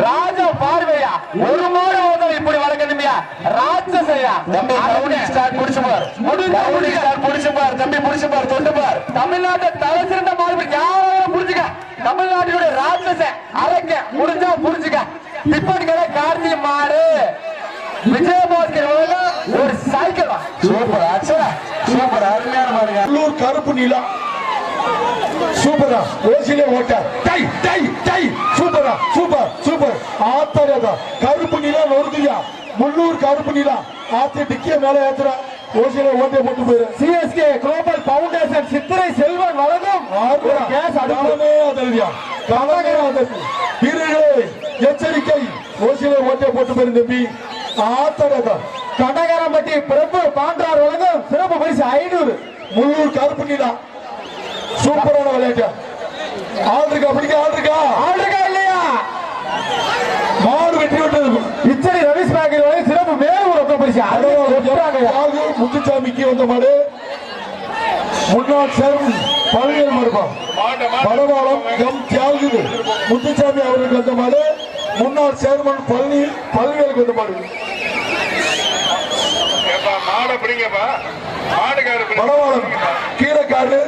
ராஜா பார்வையா ஒரு மாடு ஓதல் இப்படி வளர்க்கணுமியா ராட்சசையா தம்பி ஸ்டார்ட் முடிச்சுப்பார் முடிச்சுப்பார் தம்பி முடிச்சுப்பார் தொட்டுப்பார் தமிழ்நாட்டை தலை சிறந்த மாடு யாரும் புரிஞ்சுக்க தமிழ்நாட்டினுடைய ராட்சச அரைக்க முடிஞ்சா புரிஞ்சுக்க டிப்பன் கடை கார்த்திகை மாடு விஜயபாஸ்கர் ஒரு சைக்கிள் சூப்பர் ஆக்சுவலா சூப்பர் அருமையான மாடுங்க உள்ளூர் கருப்பு நீளம் சூப்பரா ஓசிலே ஓட்ட டை டை டை சூப்பரா சூப்பர் சூப்பர் ஆத்தரதா கருப்பு நீளம் நொறுதுயா முள்ளூர் கருப்பு நீளம் ஆத்தி டிக்கிய மேல ஏத்துறா ஓசிலே ஓட்டே போட்டு போயிரு சிஎஸ்கே குளோபல் பவுண்டேஷன் சித்திரை செல்வன் வழங்கும் கேஸ் அடுப்பே அதல்யா கலகர அதல் வீரர்களே எச்சரிக்கை ஓசிலே ஓட்டே போட்டு போயிரு தம்பி ஆத்தரதா கடகரம்பட்டி பிரபு பாண்டார் வழங்கும் சிறப்பு பரிசு 500 முள்ளூர் கருப்பு நீளம் சூப்பரான விளையாட்டு ஆடுக்கா பிடிக்க ஆடுக்கா இல்லையா மாடு வெற்றி விட்டது இச்சடி ரவிஷ் பாக்கர் சிறப்பு மேலும் ஒரு பரிசு முத்துசாமிக்கு வந்த மாடு முன்னாள் சேர்மன் பழனியல் மருப்பா படவாளம் எம் தியாகு முத்துசாமி அவர்களுக்கு வந்த மாடு முன்னாள் சேர்மன் பழனியலுக்கு வந்த மாடு படவாளம் கீழக்காடு